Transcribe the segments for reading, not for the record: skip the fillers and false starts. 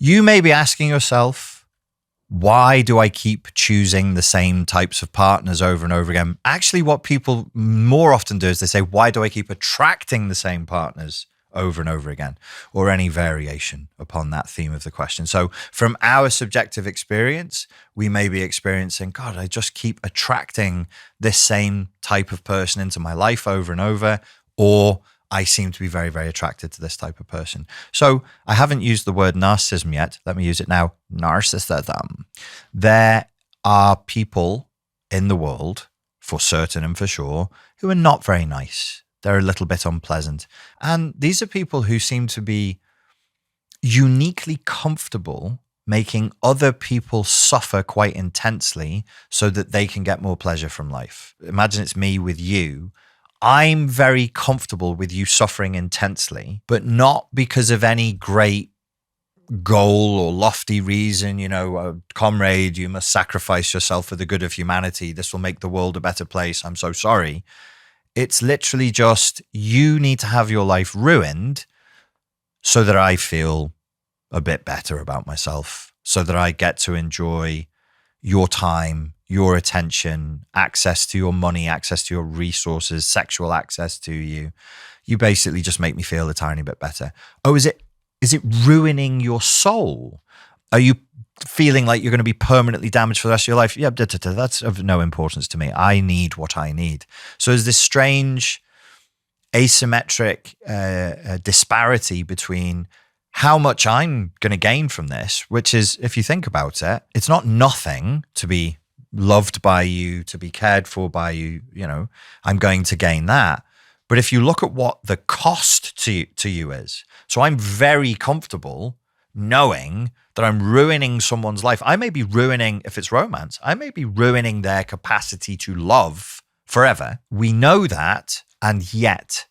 You may be asking yourself, why do I keep choosing the same types of partners over and over again? Actually, what people more often do is they say, why do I keep attracting the same partners over and over again, or any variation upon that theme of the question? So from our subjective experience, we may be experiencing, God, I just keep attracting this same type of person into my life over and over, or I seem to be very, very attracted to this type of person. So I haven't used the word narcissism yet. Let me use it now. Narcissism. There are people in the world, for certain and for sure, who are not very nice. They're a little bit unpleasant. And these are people who seem to be uniquely comfortable making other people suffer quite intensely so that they can get more pleasure from life. Imagine it's me with you. I'm very comfortable with you suffering intensely, but not because of any great goal or lofty reason, comrade, you must sacrifice yourself for the good of humanity. This will make the world a better place. I'm so sorry. It's literally just, you need to have your life ruined so that I feel a bit better about myself, so that I get to enjoy your time, your attention, access to your money, access to your resources, sexual access to you. You basically just make me feel a tiny bit better. Oh, is it ruining your soul? Are you feeling like you're going to be permanently damaged for the rest of your life? Yeah, that's of no importance to me. I need what I need. So there's this strange asymmetric disparity between how much I'm going to gain from this, which is, if you think about it, it's not nothing to be loved by you, to be cared for by you. I'm going to gain that. But if you look at what the cost to you is, so I'm very comfortable knowing that I'm ruining someone's life. I may be ruining, if it's romance, I may be ruining their capacity to love forever. We know that, and yet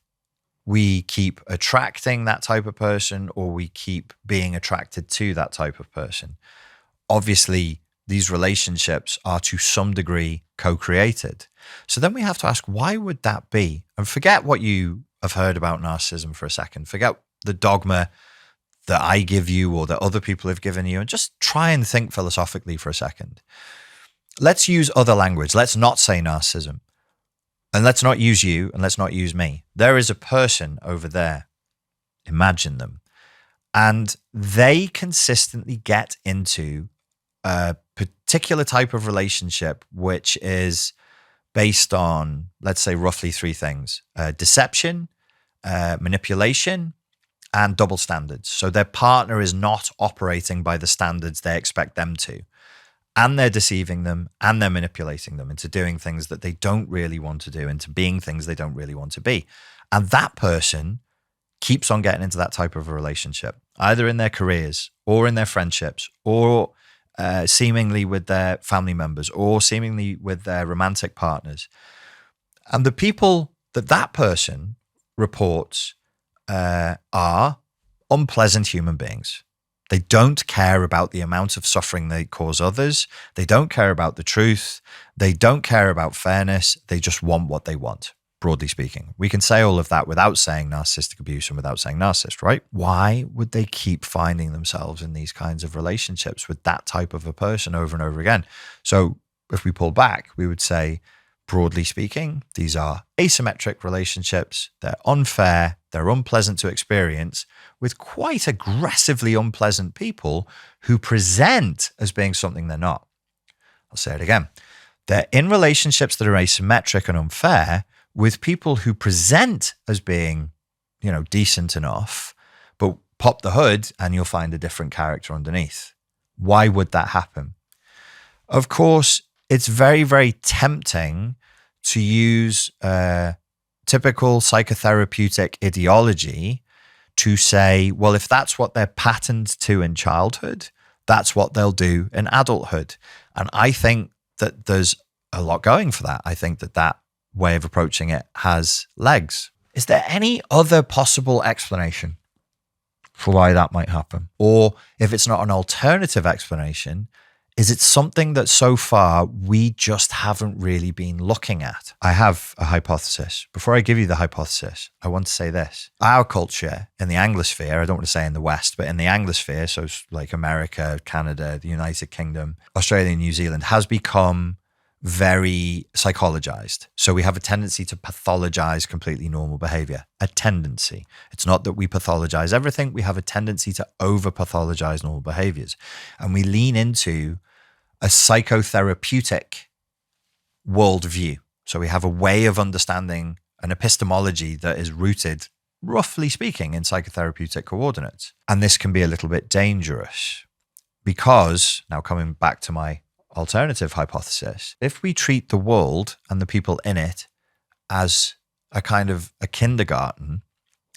we keep attracting that type of person, or we keep being attracted to that type of person. Obviously, these relationships are to some degree co-created. So then we have to ask, why would that be? And forget what you have heard about narcissism for a second. Forget the dogma that I give you or that other people have given you, and just try and think philosophically for a second. Let's use other language. Let's not say narcissism. And let's not use you, and let's not use me. There is a person over there. Imagine them. And they consistently get into a particular type of relationship, which is based on, let's say, roughly three things: deception, manipulation, and double standards. So their partner is not operating by the standards they expect them to. And they're deceiving them, and they're manipulating them into doing things that they don't really want to do, into being things they don't really want to be. And that person keeps on getting into that type of a relationship, either in their careers or in their friendships, or seemingly with their family members, or seemingly with their romantic partners. And the people that person reports are unpleasant human beings. They don't care about the amount of suffering they cause others. They don't care about the truth. They don't care about fairness. They just want what they want, broadly speaking. We can say all of that without saying narcissistic abuse and without saying narcissist, right? Why would they keep finding themselves in these kinds of relationships with that type of a person over and over again? So if we pull back, we would say, broadly speaking, these are asymmetric relationships. They're unfair. They're unpleasant to experience, with quite aggressively unpleasant people who present as being something they're not. I'll say it again. They're in relationships that are asymmetric and unfair with people who present as being, decent enough, but pop the hood and you'll find a different character underneath. Why would that happen? Of course, it's very, very tempting to use typical psychotherapeutic ideology to say, well, if that's what they're patterned to in childhood, that's what they'll do in adulthood. And I think that there's a lot going for that. I think that way of approaching it has legs. Is there any other possible explanation for why that might happen? Or if it's not an alternative explanation, is it's something that so far we just haven't really been looking at. I have a hypothesis. Before I give you the hypothesis, I want to say this. Our culture in the Anglosphere, I don't want to say in the West, but in the Anglosphere, so like America, Canada, the United Kingdom, Australia, and New Zealand, has become very psychologized. So we have a tendency to pathologize completely normal behavior. A tendency. It's not that we pathologize everything. We have a tendency to over pathologize normal behaviors. And we lean into a psychotherapeutic worldview. So we have a way of understanding an epistemology that is rooted, roughly speaking, in psychotherapeutic coordinates. And this can be a little bit dangerous because, now coming back to my alternative hypothesis, if we treat the world and the people in it as a kind of a kindergarten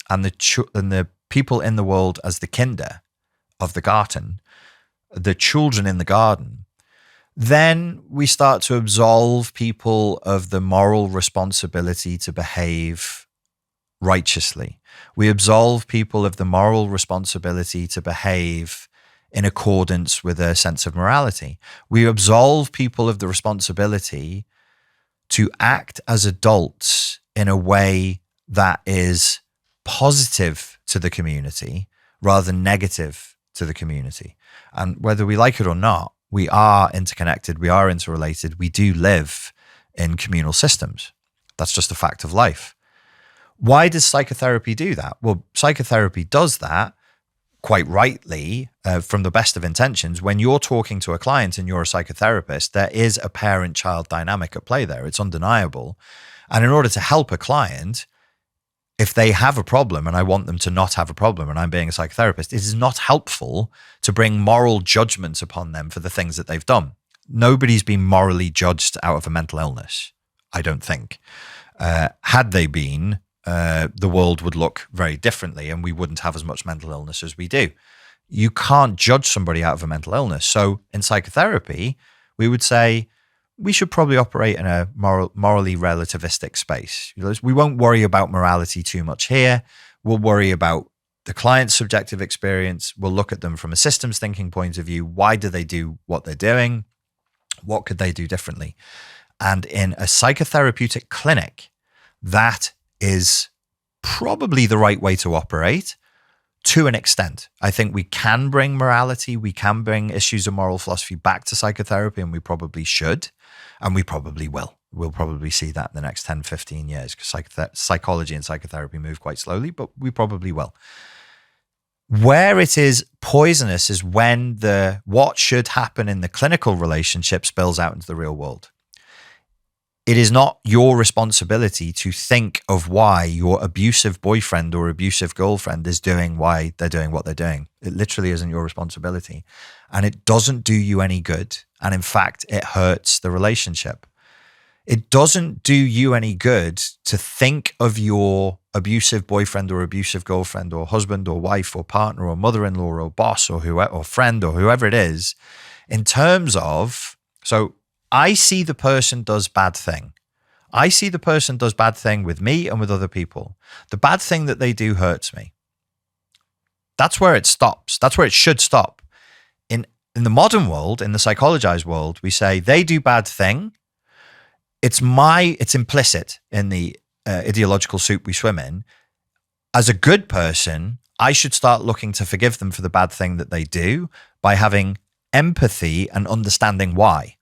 and the people in the world as the kinder of the garden, the children in the garden, then we start to absolve people of the moral responsibility to behave righteously. We absolve people of the moral responsibility to behave in accordance with a sense of morality. We absolve people of the responsibility to act as adults in a way that is positive to the community rather than negative to the community. And whether we like it or not, we are interconnected, we are interrelated, we do live in communal systems. That's just a fact of life. Why does psychotherapy do that? Well, psychotherapy does that quite rightly, from the best of intentions. When you're talking to a client and you're a psychotherapist, there is a parent-child dynamic at play there. It's undeniable. And in order to help a client, if they have a problem and I want them to not have a problem and I'm being a psychotherapist, it is not helpful to bring moral judgments upon them for the things that they've done. Nobody's been morally judged out of a mental illness, I don't think. Had they been, the world would look very differently and we wouldn't have as much mental illness as we do. You can't judge somebody out of a mental illness. So in psychotherapy, we would say we should probably operate in a morally relativistic space. We won't worry about morality too much here. We'll worry about the client's subjective experience. We'll look at them from a systems thinking point of view. Why do they do what they're doing? What could they do differently? And in a psychotherapeutic clinic, that is probably the right way to operate to an extent. I think we can bring morality, we can bring issues of moral philosophy back to psychotherapy, and we probably should, and we probably will. We'll probably see that in the next 10, 15 years because psychology and psychotherapy move quite slowly, but we probably will. Where it is poisonous is when what should happen in the clinical relationship spills out into the real world. It is not your responsibility to think of why your abusive boyfriend or abusive girlfriend is doing why they're doing what they're doing. It literally isn't your responsibility. And it doesn't do you any good. And in fact, it hurts the relationship. It doesn't do you any good to think of your abusive boyfriend or abusive girlfriend or husband or wife or partner or mother-in-law or boss or whoever, or friend or whoever it is in terms of, so I see the person does bad thing. I see the person does bad thing with me and with other people. The bad thing that they do hurts me. That's where it stops. That's where it should stop. In the modern world, in the psychologized world, we say they do bad thing. It's implicit in the ideological soup we swim in. As a good person, I should start looking to forgive them for the bad thing that they do by having empathy and understanding why.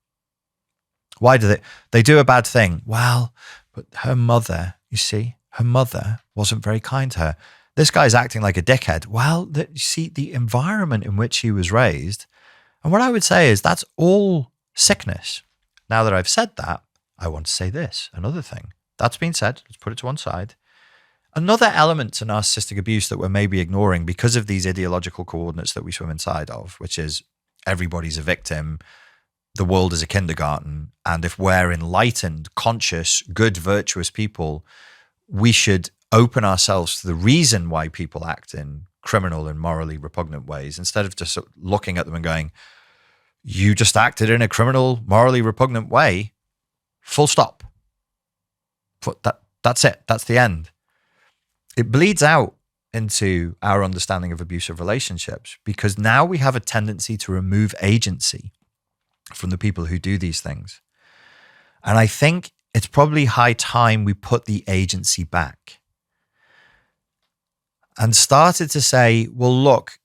Why do they do a bad thing? Well, but her mother, you see, her mother wasn't very kind to her. This guy's acting like a dickhead. Well, you see, the environment in which he was raised. And what I would say is that's all sickness. Now that I've said that, I want to say this, another thing. That's been said. Let's put it to one side. Another element to narcissistic abuse that we're maybe ignoring because of these ideological coordinates that we swim inside of, which is everybody's a victim, the world is a kindergarten, and if we're enlightened, conscious, good, virtuous people, we should open ourselves to the reason why people act in criminal and morally repugnant ways, instead of just looking at them and going, you just acted in a criminal, morally repugnant way, full stop. That's it. That's the end. It bleeds out into our understanding of abusive relationships because now we have a tendency to remove agency from the people who do these things. And I think it's probably high time we put the agency back and started to say, well, look,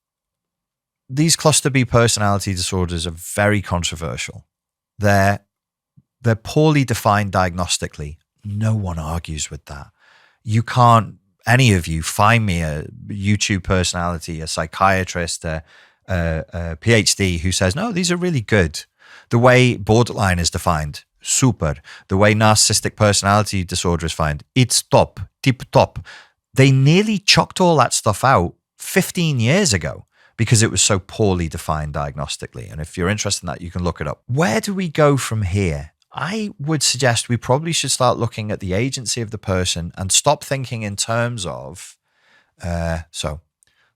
these cluster B personality disorders are very controversial. They're poorly defined diagnostically. No one argues with that. You can't, any of you, find me a YouTube personality, a psychiatrist, a PhD who says, no, these are really good. The way borderline is defined, super. The way narcissistic personality disorder is defined, it's top, tip top. They nearly chucked all that stuff out 15 years ago because it was so poorly defined diagnostically. And if you're interested in that, you can look it up. Where do we go from here? I would suggest we probably should start looking at the agency of the person and stop thinking in terms of, so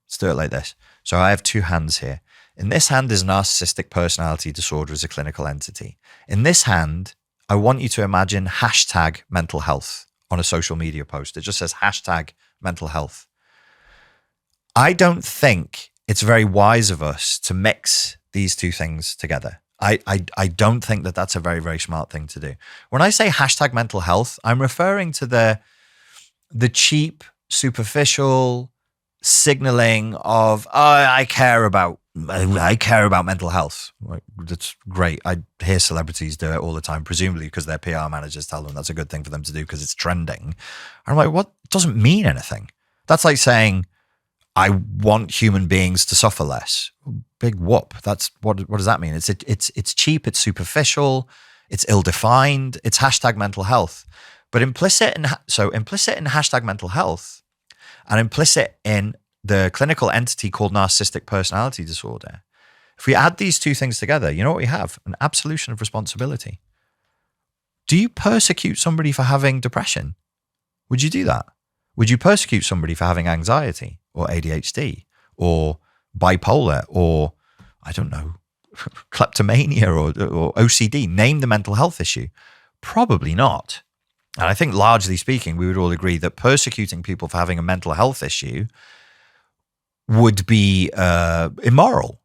let's do it like this. So I have two hands here. In this hand is narcissistic personality disorder as a clinical entity. In this hand, I want you to imagine hashtag mental health on a social media post. It just says hashtag mental health. I don't think it's very wise of us to mix these two things together. I don't think that that's a very, very smart thing to do. When I say hashtag mental health, I'm referring to the cheap, superficial signaling of, oh, I care about mental health. Like, that's great. I hear celebrities do it all the time, presumably because their PR managers tell them that's a good thing for them to do because it's trending. And I'm like, what? It doesn't mean anything. That's like saying, I want human beings to suffer less. Big whoop. That's what does that mean? It's cheap, it's superficial, it's ill-defined, it's hashtag mental health. But implicit in hashtag mental health and implicit in the clinical entity called narcissistic personality disorder, if we add these two things together, you know what we have? An absolution of responsibility. Do you persecute somebody for having depression? Would you do that? Would you persecute somebody for having anxiety or ADHD or bipolar or, I don't know, kleptomania or OCD? Name the mental health issue. Probably not. And I think largely speaking, we would all agree that persecuting people for having a mental health issue would be immoral.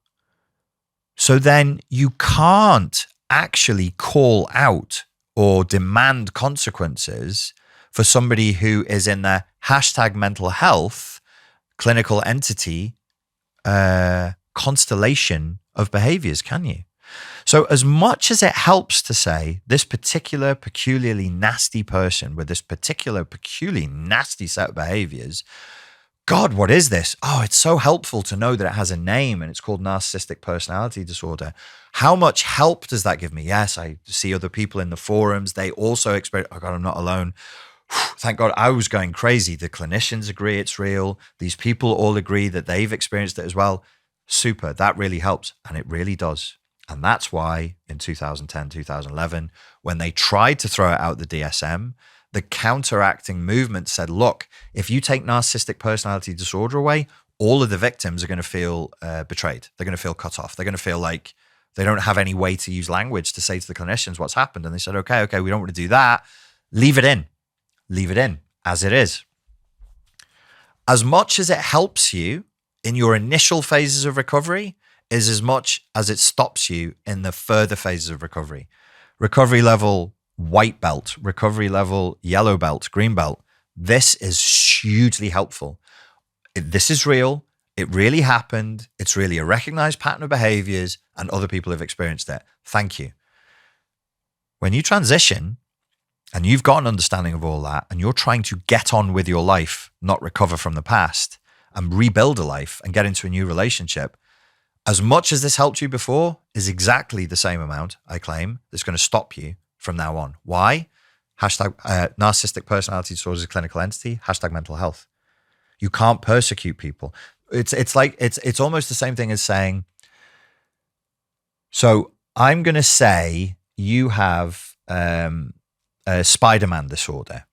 So then you can't actually call out or demand consequences for somebody who is in the hashtag mental health clinical entity constellation of behaviors, can you? So as much as it helps to say this particular peculiarly nasty person with this particular peculiarly nasty set of behaviors, God, what is this? Oh, it's so helpful to know that it has a name and it's called narcissistic personality disorder. How much help does that give me? Yes, I see other people in the forums. They also experience, oh God, I'm not alone. Thank God, I was going crazy. The clinicians agree it's real. These people all agree that they've experienced it as well. Super, that really helps. And it really does. And that's why in 2010, 2011, when they tried to throw it out the DSM, the counteracting movement said, look, if you take narcissistic personality disorder away, all of the victims are going to feel betrayed. They're going to feel cut off. They're going to feel like they don't have any way to use language to say to the clinicians what's happened. And they said, okay, we don't want to do that. Leave it in as it is. As much as it helps you in your initial phases of recovery is as much as it stops you in the further phases of recovery. Recovery level white belt, recovery level yellow belt, green belt. This is hugely helpful. This is real. It really happened. It's really a recognized pattern of behaviors and other people have experienced it. Thank you. When you transition and you've got an understanding of all that and you're trying to get on with your life, not recover from the past and rebuild a life and get into a new relationship, as much as this helped you before is exactly the same amount, I claim, that's going to stop you from now on. Why? Hashtag narcissistic personality disorder is a clinical entity. Hashtag mental health. You can't persecute people. It's almost the same thing as saying, so I'm going to say you have a Spider-Man disorder.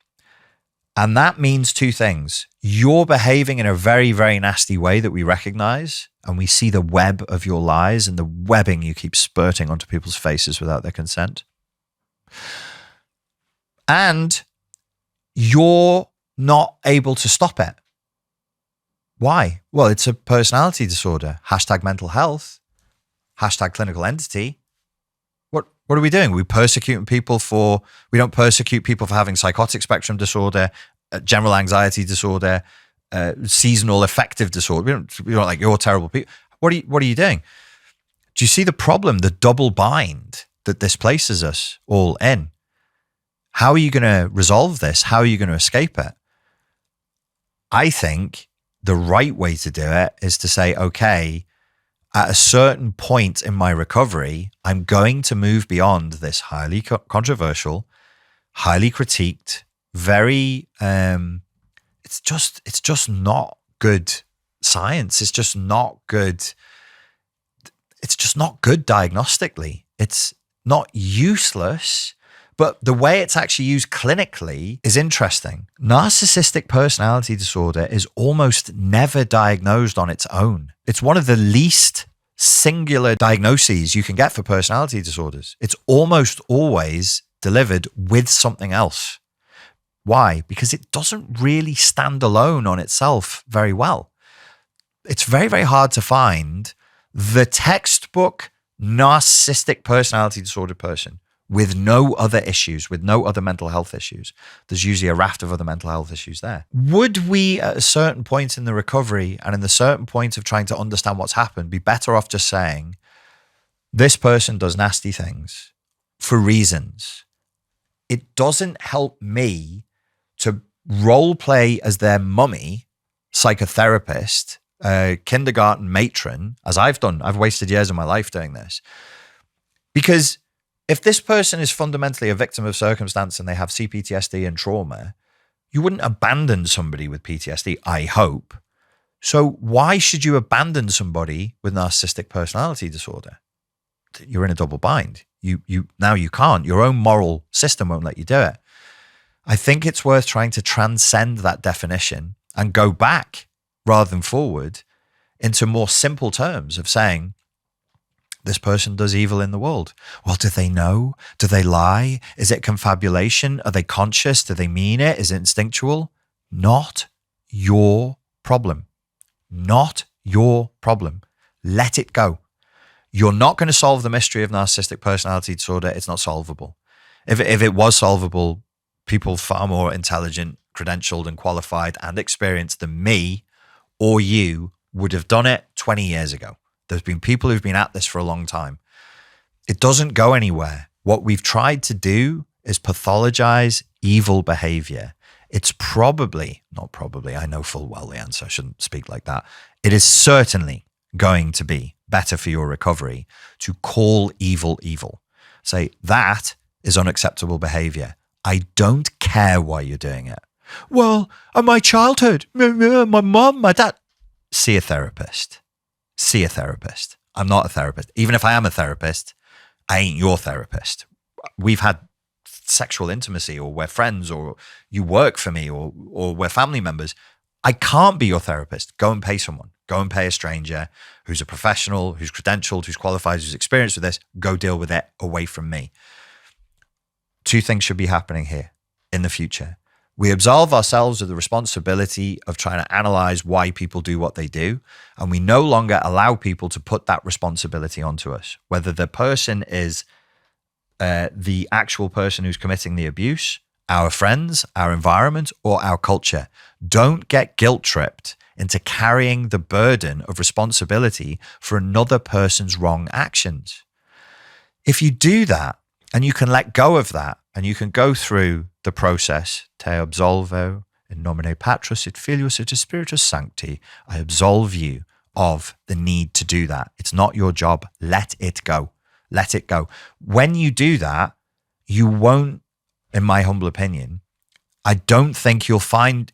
And that means two things. You're behaving in a very, very nasty way that we recognize, and we see the web of your lies and the webbing you keep spurting onto people's faces without their consent. And you're not able to stop it. Why? Well, it's a personality disorder. Hashtag mental health. Hashtag clinical entity. What are we doing? We don't persecute people for having psychotic spectrum disorder, general anxiety disorder, seasonal affective disorder. We don't like, you're terrible people. What are you doing? Do you see the problem, the double bind that this places us all in? How are you going to resolve this? How are you going to escape it? I think the right way to do it is to say, okay, at a certain point in my recovery, I'm going to move beyond this highly controversial, highly critiqued, very, it's just not good science. It's just not good. It's just not good diagnostically. It's not useless, but the way it's actually used clinically is interesting. Narcissistic personality disorder is almost never diagnosed on its own. It's one of the least singular diagnoses you can get for personality disorders. It's almost always delivered with something else. Why? Because it doesn't really stand alone on itself very well. It's very, very hard to find the textbook narcissistic personality disorder person with no other issues, with no other mental health issues. There's usually a raft of other mental health issues there. Would we, at a certain point in the recovery and in the certain point of trying to understand what's happened, be better off just saying, this person does nasty things for reasons? It doesn't help me to role play as their mummy, psychotherapist, kindergarten matron, as I've done. I've wasted years of my life doing this. Because if this person is fundamentally a victim of circumstance and they have CPTSD and trauma, you wouldn't abandon somebody with PTSD, I hope. So why should you abandon somebody with narcissistic personality disorder? You're in a double bind. Now you can't. Your own moral system won't let you do it. I think it's worth trying to transcend that definition and go back rather than forward into more simple terms of saying, this person does evil in the world. Well, do they know? Do they lie? Is it confabulation? Are they conscious? Do they mean it? Is it instinctual? Not your problem. Not your problem. Let it go. You're not going to solve the mystery of narcissistic personality disorder. It's not solvable. If it was solvable, people far more intelligent, credentialed and qualified and experienced than me or you would have done it 20 years ago. There's been people who've been at this for a long time. It doesn't go anywhere. What we've tried to do is pathologize evil behavior. It's not probably, I know full well the answer, I shouldn't speak like that. It is certainly going to be better for your recovery to call evil evil. Say, that is unacceptable behavior. I don't care why you're doing it. Well, my childhood, my mom, my dad. See a therapist. See a therapist. I'm not a therapist. Even if I am a therapist, I ain't your therapist. We've had sexual intimacy, or we're friends, or you work for me, or we're family members. I can't be your therapist. Go and pay someone. Go and pay a stranger who's a professional, who's credentialed, who's qualified, who's experienced with this. Go deal with it away from me. Two things should be happening here in the future. We absolve ourselves of the responsibility of trying to analyze why people do what they do, and we no longer allow people to put that responsibility onto us, whether the person is the actual person who's committing the abuse, our friends, our environment, or our culture. Don't get guilt-tripped into carrying the burden of responsibility for another person's wrong actions. If you do that, and you can let go of that, and you can go through the process, te absolvo in nomine Patris et Filius et Spiritus Sancti, I absolve you of the need to do that. It's not your job. Let it go. Let it go. When you do that, you won't, in my humble opinion, I don't think you'll find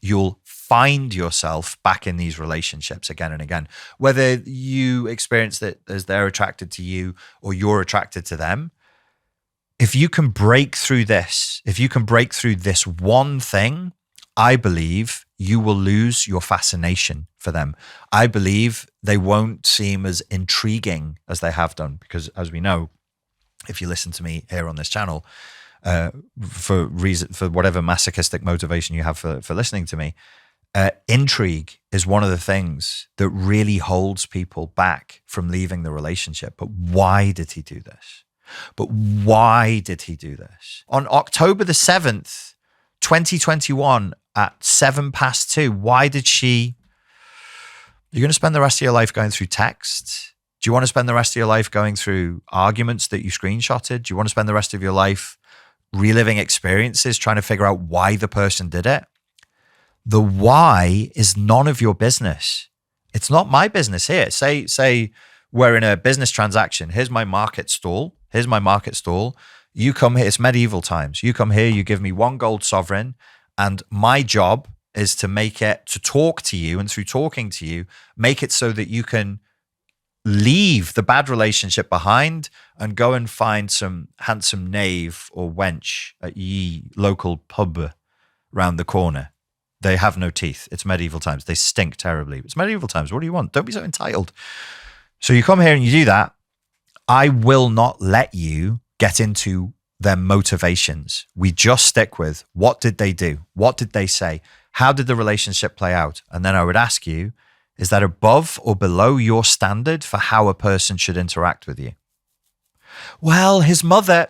yourself back in these relationships again and again. Whether you experience that as they're attracted to you or you're attracted to them, if you can break through this, if you can break through this one thing, I believe you will lose your fascination for them. I believe they won't seem as intriguing as they have done, because as we know, if you listen to me here on this channel, for whatever masochistic motivation you have for listening to me, intrigue is one of the things that really holds people back from leaving the relationship. But why did he do this? But why did he do this? On October the 7th, 2021 at 2:07, why did she... You're going to spend the rest of your life going through text? Do you want to spend the rest of your life going through arguments that you screenshotted? Do you want to spend the rest of your life reliving experiences, trying to figure out why the person did it? The why is none of your business. It's not my business here. Say we're in a business transaction. Here's my market stall. You come here. It's medieval times. You come here. You give me 1 gold sovereign, and my job is to talk to you, and through talking to you, make it so that you can leave the bad relationship behind and go and find some handsome knave or wench at ye local pub round the corner. They have no teeth. It's medieval times. They stink terribly. It's medieval times. What do you want? Don't be so entitled. So you come here and you do that. I will not let you get into their motivations. We just stick with, what did they do? What did they say? How did the relationship play out? And then I would ask you, is that above or below your standard for how a person should interact with you? Well, his mother...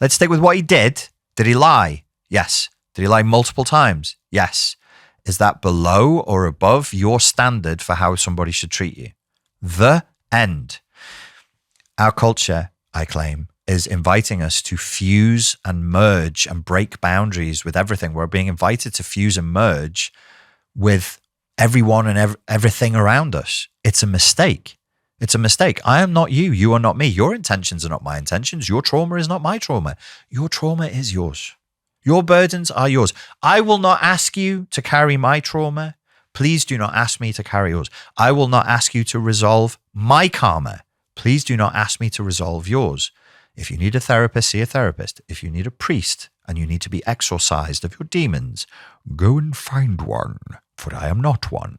Let's stick with what he did. Did he lie? Yes. Did he lie multiple times? Yes. Is that below or above your standard for how somebody should treat you? The end. Our culture, I claim, is inviting us to fuse and merge and break boundaries with everything. We're being invited to fuse and merge with everyone and everything around us. It's a mistake. It's a mistake. I am not you. You are not me. Your intentions are not my intentions. Your trauma is not my trauma. Your trauma is yours. Your burdens are yours. I will not ask you to carry my trauma. Please do not ask me to carry yours. I will not ask you to resolve my karma. Please do not ask me to resolve yours. If you need a therapist, see a therapist. If you need a priest and you need to be exorcised of your demons, go and find one, for I am not one.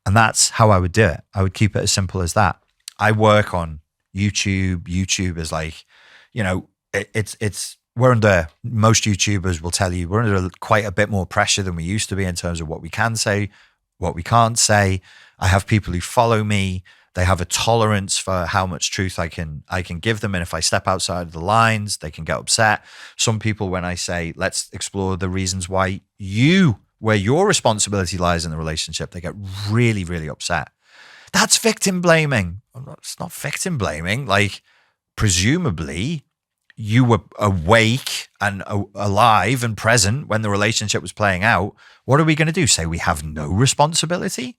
And that's how I would do it. I would keep it as simple as that. I work on YouTube. YouTube is like, we're under, most YouTubers will tell you, we're under quite a bit more pressure than we used to be in terms of what we can say, what we can't say. I have people who follow me. They have a tolerance for how much truth I can give them. And if I step outside of the lines, they can get upset. Some people, when I say, let's explore the reasons why where your responsibility lies in the relationship, they get really, really upset. That's victim blaming. It's not victim blaming. Like, presumably, you were awake and alive and present when the relationship was playing out. What are we going to do? Say we have no responsibility?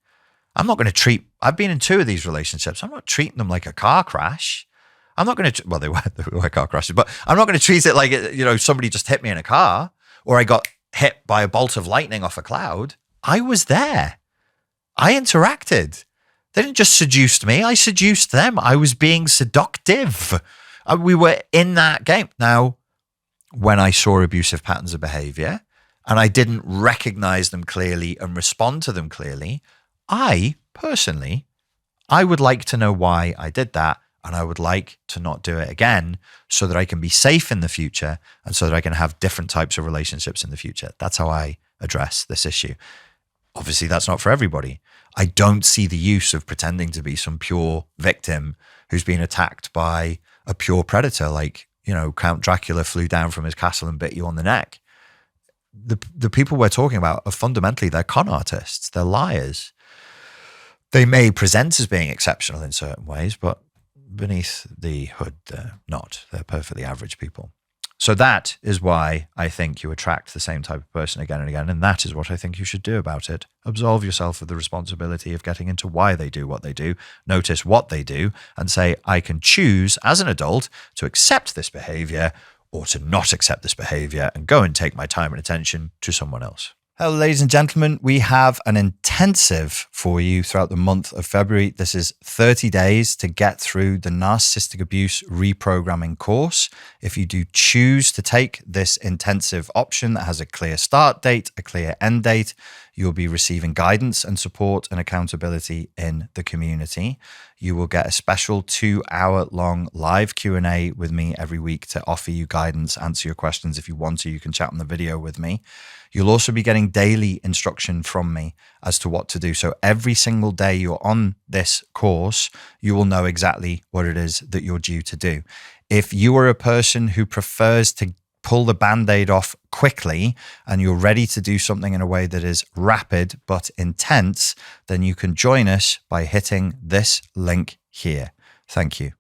I'm not going to treat, I've been in 2 of these relationships. I'm not treating them like a car crash. I'm not going to, well, they were car crashes, but I'm not going to treat it like, somebody just hit me in a car or I got hit by a bolt of lightning off a cloud. I was there. I interacted. They didn't just seduce me. I seduced them. I was being seductive. We were in that game. Now, when I saw abusive patterns of behavior and I didn't recognize them clearly and respond to them clearly, I would like to know why I did that, and I would like to not do it again so that I can be safe in the future and so that I can have different types of relationships in the future. That's how I address this issue. Obviously, that's not for everybody. I don't see the use of pretending to be some pure victim who's been attacked by a pure predator, like, Count Dracula flew down from his castle and bit you on the neck. The people we're talking about are fundamentally, they're con artists, they're liars. They may present as being exceptional in certain ways, but beneath the hood, they're not. They're perfectly average people. So that is why I think you attract the same type of person again and again. And that is what I think you should do about it. Absolve yourself of the responsibility of getting into why they do what they do. Notice what they do and say, I can choose as an adult to accept this behavior or to not accept this behavior and go and take my time and attention to someone else. Hello, ladies and gentlemen. We have an intensive for you throughout the month of February. This is 30 days to get through the narcissistic abuse reprogramming course. If you do choose to take this intensive option that has a clear start date, a clear end date, You'll be receiving guidance and support and accountability in the community. You will get a special 2-hour-long live Q&A with me every week to offer you guidance, answer your questions. If you want to, you can chat on the video with me. You'll also be getting daily instruction from me as to what to do. So every single day you're on this course, you will know exactly what it is that you're due to do. If you are a person who prefers to pull the Band-Aid off quickly and you're ready to do something in a way that is rapid but intense, then you can join us by hitting this link here. Thank you.